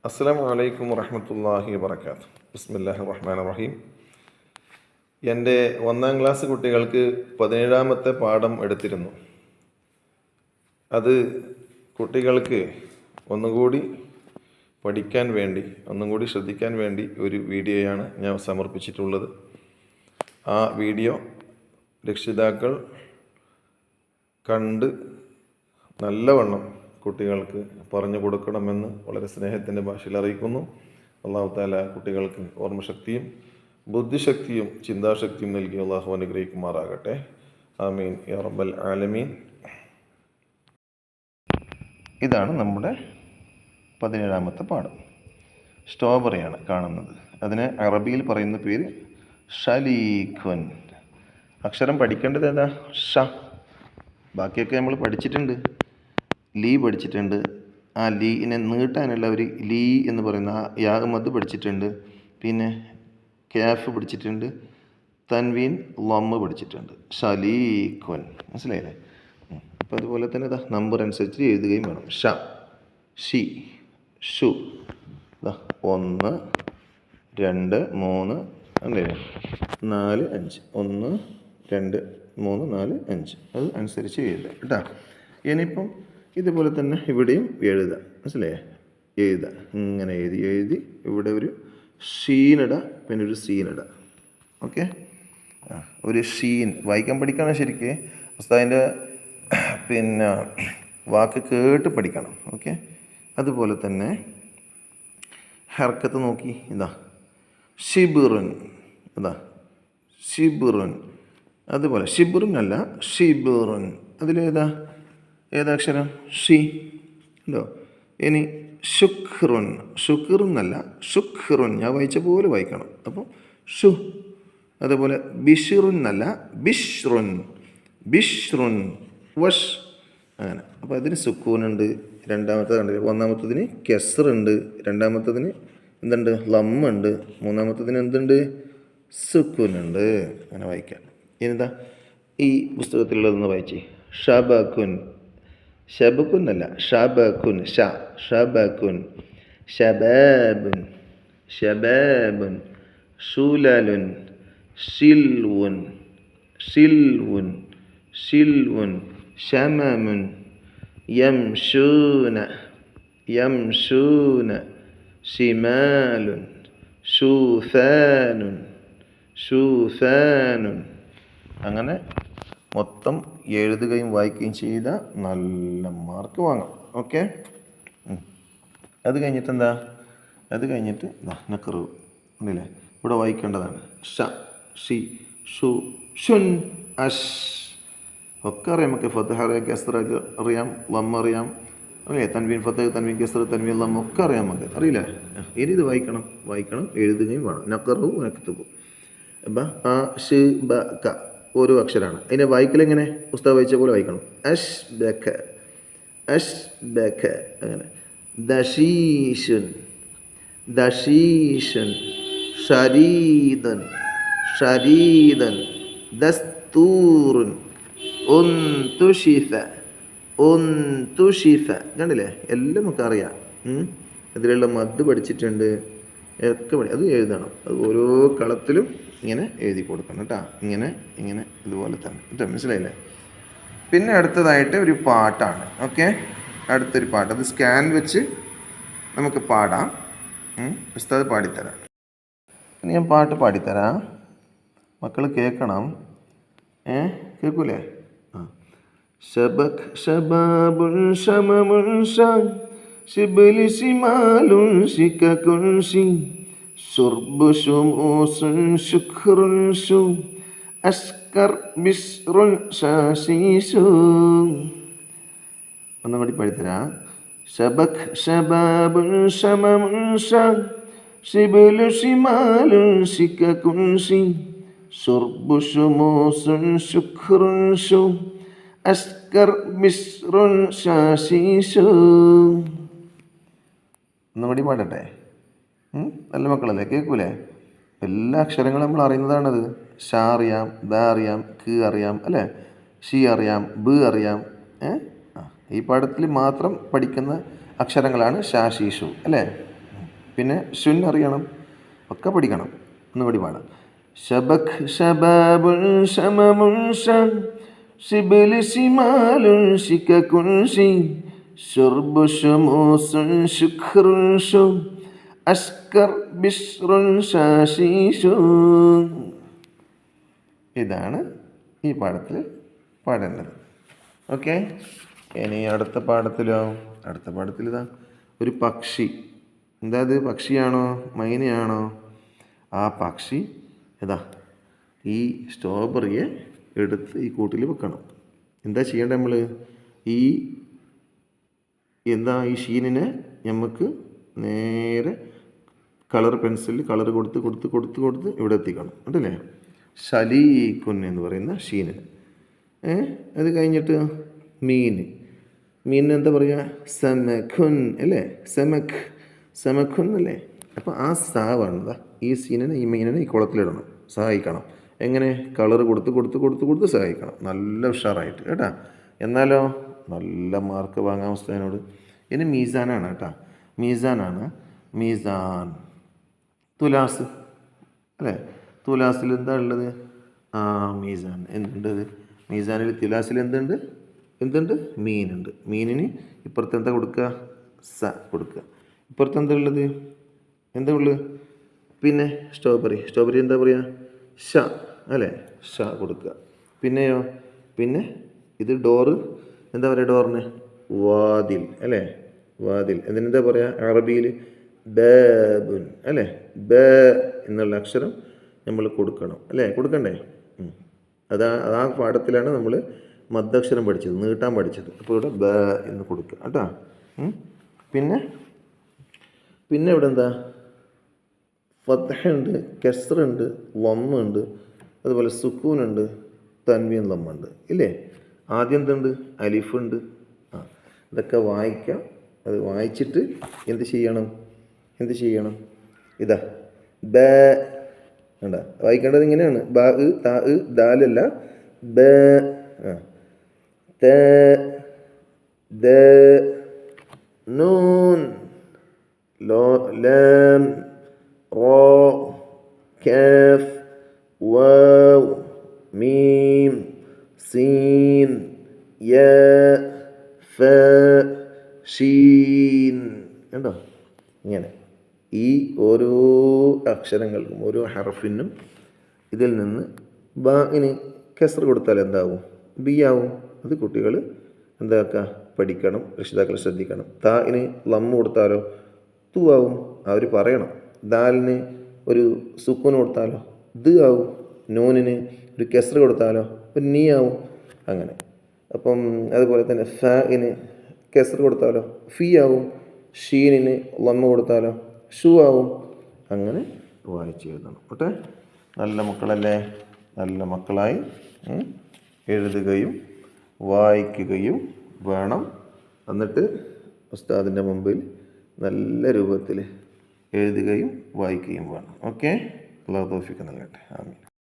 അസ്സലാമു അലൈക്കും വറഹ്മത്തുള്ളാഹി വബറകാതുഹു. ബിസ്മില്ലാഹിർ റഹ്മാനിർ റഹീം. എൻ്റെ 1-ാം ക്ലാസ് കുട്ടികൾക്ക് 17ാമത്തെ പാഠം എടുത്തിരുന്നു. അത് കുട്ടികൾക്ക് ഒന്നുകൂടി പഠിക്കാൻ വേണ്ടി, ഒന്നുകൂടി ശ്രദ്ധിക്കാൻ വേണ്ടി ഒരു വീഡിയോയാണ് ഞാൻ സമർപ്പിച്ചിട്ടുള്ളത്. ആ വീഡിയോ രക്ഷിതാക്കൾ കണ്ട് നല്ലവണ്ണം കുട്ടികൾക്ക് പറഞ്ഞു കൊടുക്കണമെന്ന് വളരെ സ്നേഹത്തിൻ്റെ ഭാഷയിൽ അറിയിക്കുന്നു. അല്ലാഹു തആല കുട്ടികൾക്ക് ഓർമ്മശക്തിയും ബുദ്ധിശക്തിയും ചിന്താശക്തിയും നൽകി അള്ളാഹു അനുഗ്രഹിക്കുമാറാകട്ടെ. ആമീൻ യാ റബ്ബൽ ആലമീൻ. ഇതാണ് നമ്മുടെ 17ാമത്തെ പാഠം. സ്ട്രോബെറിയാണ് കാണുന്നത്. അതിന് അറബിയിൽ പറയുന്ന പേര് ഷലീഖുൻ. അക്ഷരം പഠിക്കേണ്ടത് ഏതാ? ഷ. ബാക്കിയൊക്കെ നമ്മൾ പഠിച്ചിട്ടുണ്ട്. ലീ പഠിച്ചിട്ടുണ്ട്. ആ ലീനെ നീട്ടാനുള്ള ഒരു ലീ എന്ന് പറയുന്ന ആ യാ മദ് പഠിച്ചിട്ടുണ്ട്. പിന്നെ കാഫ് പഠിച്ചിട്ടുണ്ട്. തൻവീൻ ലമ്മ് പഠിച്ചിട്ടുണ്ട്. ഷലീഖുൻ. മനസ്സിലായില്ലേ? അപ്പോൾ അതുപോലെ തന്നെ ഇതാ നമ്പർ അനുസരിച്ച് എഴുതുകയും വേണം. ഷ, ഷി, ഷു. 1 2 3 അല്ലേ 4 5. 1 2 3 4 5. അത് അനുസരിച്ച് എഴുതുക കേട്ടോ. ഇനിയിപ്പം ഇതുപോലെ തന്നെ ഇവിടെയും എഴുതുക. മനസ്സിലായേ? എഴുതുക. ഇങ്ങനെ എഴുതി ഇവിടെ ഒരു ഷീനിട, പിന്നെ ഒരു സീനിട. ഓക്കെ. ഒരു ഷീൻ വായിക്കാൻ പഠിക്കണം. ശരിക്ക് ഉസ്താദിൻ്റെ പിന്നെ വാക്ക് കേട്ട് പഠിക്കണം. ഓക്കെ. അതുപോലെ തന്നെ ഹർക്കത്ത് നോക്കി. ഇതാ ഷിബിറുൻ. ഇതാ ഷിബിറുൻ. അതുപോലെ ഷിബിറുൻ അല്ല, ഷിബിറുൻ. ഏതാക്ഷരം? ഷി ഉണ്ടോ? ഇനി ഷുഖ്റുൻ. ഷുഖ്റുൻ അല്ല, ഷുഖ്റുൻ. ഞാൻ വായിച്ച പോലെ വായിക്കണം. അപ്പം ഷു. അതുപോലെ ബിഷിറുൻ അല്ല, ബിഷ്റുൻ. ബിഷ്റുൻ. വഷ്. അങ്ങനെ. അപ്പോൾ അതിന് സുക്കൂനുണ്ട്. രണ്ടാമത്തെ കണ്ടില്ല. 1-ാമത്തതിന് കെസ്റുണ്ട്. 2-ാമത്തതിന് എന്തുണ്ട്? ലമ്മുണ്ട്. 3-ാമത്തതിന് എന്തുണ്ട്? സുക്കൂനുണ്ട്. അങ്ങനെ വായിക്കാം. ഇനിന്താ ഈ പുസ്തകത്തിലുള്ളതെന്ന് വായിച്ചേ. ഷബക്കുൻ. ഷബക്കുൻ അല്ല, ഷബക്കുൻ. ഷ. ഷബക്കുൻ. ഷബാബുൻ. ഷബാബുൻ. ഷുലലുൻ. ഷിൽവുൻ. ഷിൽവുൻ. ഷിൽവുൻ. ഷമമുൻ. യംശൂന. യംശൂന. ഷിമാലുൻ. ഷൂഫാനുൻ. ഷൂഫാനുൻ. അങ്ങനെ മൊത്തം എഴുതുകയും വായിക്കുകയും ചെയ്ത നല്ല മാർക്ക് വാങ്ങാം. ഓക്കെ. അത് കഴിഞ്ഞിട്ട് എന്താ? അത് കഴിഞ്ഞിട്ട് നഖറു ഉണ്ടല്ലേ? ഇവിടെ വായിക്കേണ്ടതാണ്. ഷ, ഷി, ഷു, ഷുൻ, അഷ്. ഒക്കെ അറിയാം നമുക്ക്. ഫത്ഹ അറിയാം, കസ്റ അറിയാം, ലമ്മ അറിയാം. അല്ലേ? തൻവീൻ ഫത്ഹ, തൻവീൻ കസ്റ, തൻവീൻ ലമ്മ ഒക്കെ അറിയാം നമുക്ക്. അറിയില്ലേ? ഇനി ഇത് വായിക്കണം എഴുതുകയും വേണം. നഖറു നക്തുബു. അപ്പം ആ ഷ് ബ ക ഓരോ അക്ഷരമാണ്. അതിനെ വായിക്കലെങ്ങനെ? പുസ്തകം വായിച്ച പോലെ വായിക്കണം. അഷ് ബഖ. അഷ് ബഖ. അങ്ങനെ. ദശീഷുൻ. ദശീഷുൻ. ഷരീദൻ. ഷരീദൻ. ദസ്തൂറുൻ. ഉൻതുഷിഫ. ഉൻതുഷിഫ. കണ്ടില്ലേ? എല്ലാം നമുക്ക് അറിയാം. ഇതിലുള്ള മദ് പഠിച്ചിട്ടുണ്ട്. ഒക്കെ അത് എഴുതണം. അത് ഓരോ കളത്തിലും ഇങ്ങനെ എഴുതി കൊടുക്കണം കേട്ടോ. ഇങ്ങനെ ഇതുപോലെ തന്നെ കേട്ടോ. മനസ്സിലായില്ലേ? പിന്നെ അടുത്തതായിട്ട് ഒരു പാട്ടാണ്. ഓക്കെ. അടുത്തൊരു പാട്ട്. അത് സ്കാൻ വെച്ച് നമുക്ക് പാടാം. ഉസ്താദ് പാടിത്തരാം. ഇനി ഞാൻ പാട്ട് പാടിത്തരാം. മക്കൾ കേൾക്കണം. കേൾക്കൂലേ? ശബക് ശബാബുൻ ശമമുൻ ഷാൻ ശിബലി ശിമാലുൻ ശികകുൻ ശി ശുർബു ശുമൂസുൻ ശുഖ്റുൻ ശു അസ്കർ ബിസ്റുൻ ശാശീശു. ഒന്നും കൂടി പാടിത്തരാം. ശബക് ശബാബുൻ ശമമുൻ ഷാൻ ശിബലു ശിമാലുൻ ശികകുൻ ശി ശുർബു ശുമൂസുൻ ശുഖ്റുൻ ശു അസ്കർ ബിസ്റുൻ ശാശീശു. ഒന്നുകൂടി പാടട്ടെ? നല്ല മക്കളല്ലേ? കേൾക്കൂലേ? എല്ലാ അക്ഷരങ്ങളും നമ്മൾ അറിയുന്നതാണത്. ഷ അറിയാം, ദ അറിയാം, ക് അറിയാം, അല്ലേ? ഷി അറിയാം, ബ് അറിയാം. ഈ പാഠത്തിൽ മാത്രം പഠിക്കുന്ന അക്ഷരങ്ങളാണ് ഷാ ഷീ ഷു, അല്ലേ? പിന്നെ ഷുൻ അറിയണം, ഒക്കെ പഠിക്കണം. ഒന്നുകൂടി പാടാം. ഷബഖ് ഷബാബുൻ ഷമമുൻ ഷം ഷിബിൽ ഷിമാലുൻ ശികകുൻ ഷി ഷുർബു ഷുമൂസുൻ ശുഖ്റുൻ ഷു അഷ്കർ ബിഷ്റുൻ ഷാശീഷുൻ. ഇതാണ് ഈ പാഠത്തിൽ പാടേണ്ടത്. ഓക്കെ. ഇനി അടുത്ത പാഠത്തിൽ ഇതാ ഒരു പക്ഷി. എന്താ അത്? പക്ഷിയാണോ മൈനയാണോ? ആ പക്ഷി ഇതാ ഈ സ്ട്രോബെറിയെ എടുത്ത് ഈ കൂട്ടിൽ വെക്കണം. എന്താ ചെയ്യേണ്ടത് നമ്മൾ? ഈ ഷീനിനെ നമുക്ക് നേരെ കളർ പെൻസിലിൽ കളർ കൊടുത്ത് ഇവിടെ എത്തിക്കണം. ഉണ്ടല്ലേ? ശലീക്കുൻ എന്ന് പറയുന്ന ഷീനിന്. അത് കഴിഞ്ഞിട്ട് മീനിന് എന്താ പറയുക? സമഖുൻ അല്ലേ? സമഖുൻ അല്ലേ? അപ്പോൾ ആ സാവാണ് ഈ മീനിനെ ഈ കുളത്തിലിടണം, സഹായിക്കണം. എങ്ങനെ? കളർ കൊടുത്ത് സഹായിക്കണം. നല്ല ഉഷാറായിട്ട് കേട്ടാ. എന്നാലോ നല്ല മാർക്ക് വാങ്ങാൻ ഉസ്താദിനോട്. ഇനി മീസാനാണ് കേട്ടാ. മീസാൻ തുലാസ് അല്ലേ? തുലാസിൽ എന്താ ഉള്ളത്? മീസാൻ. എന്തുണ്ട് മീസാനിൽ? തുലാസിൽ എന്തുണ്ട്? മീനുണ്ട്. മീനിന് ഇപ്പുറത്ത് എന്താ കൊടുക്കുക? സ കൊടുക്കുക. ഇപ്പുറത്ത് എന്താ ഉള്ളത്? പിന്നെ സ്ട്രോബെറി എന്താ പറയുക? ഷ അല്ലേ? ഷ കൊടുക്കുക. പിന്നെ ഇത് ഡോറ്. എന്താ പറയുക ഡോറിന്? വാതിൽ അല്ലേ? വാതിൽ. എന്തിനെന്താ പറയുക അറബിയിൽ? ബാബുൻ അല്ലേ? ബ എന്നുള്ള അക്ഷരം നമ്മൾ കൊടുക്കണം അല്ലേ? കൊടുക്കണ്ടേ? ആ പാഠത്തിലാണ് നമ്മൾ മദ്ദക്ഷരം പഠിച്ചത്, നീട്ടാൻ പഠിച്ചത്. അപ്പോൾ ഇവിടെ ബ എന്ന് കൊടുക്കുക കേട്ടോ. പിന്നെ ഇവിടെ എന്താ? ഫത്ഹുണ്ട്, കസ്റുണ്ട്, ലമ്മുണ്ട്, അതുപോലെ സുക്കൂനുണ്ട്, തൻവീൻ ലമ്മുണ്ട് ഇല്ലേ? ആദ്യം എന്തുണ്ട്? അലിഫുണ്ട്. ഇതൊക്കെ വായിക്കാം. അത് വായിച്ചിട്ട് എന്ത് ചെയ്യണം? ഇതാ ബ വേണ്ട, വായിക്കേണ്ടത് ഇങ്ങനെയാണ്. ബ ത ദാലല്ല, ബ ത ദ നൂൻ ലാം റോ കാഫ് വാവ് മീം സീൻ യ ഫ ഷീൻ. കണ്ടോ? ഇങ്ങനെ ഈ ഓരോ അക്ഷരങ്ങൾക്കും ഓരോ ഹർഫിനും ഇതിൽ നിന്ന് ബാഇന് കസ്ർ കൊടുത്താൽ എന്താവും? ബി ആവും. അത് കുട്ടികൾ എന്താക്കുക? പഠിക്കണം, രക്ഷിതാക്കൾ ശ്രദ്ധിക്കണം. താഇന് ലമ്മ് കൊടുത്താലോ തു ആവും, അവർ പറയണം. ദാലിന് ഒരു സുക്കൂൻ കൊടുത്താലോ ദ് ആവും. നൂനിന് ഒരു കസ്ർ കൊടുത്താലോ ഒരു നീ ആവും. അങ്ങനെ. അപ്പം അതുപോലെ തന്നെ ഫഇന് കസ്ർ കൊടുത്താലോ ഫി ആവും. ഷീനിന് ലമ്മ കൊടുത്താലോ ഷു ആവും. അങ്ങനെ വായിച്ച് എഴുതണം. ഓട്ടെ, നല്ല മക്കളല്ലേ? നല്ല മക്കളായി എഴുതുകയും വായിക്കുകയും വേണം. എന്നിട്ട് ഉസ്താദിൻ്റെ മുമ്പിൽ നല്ല രൂപത്തിൽ എഴുതുകയും വായിക്കുകയും വേണം. ഓക്കെ, അല്ലാഹു തൗഫീഖ് നൽകട്ടെ. ആമീൻ.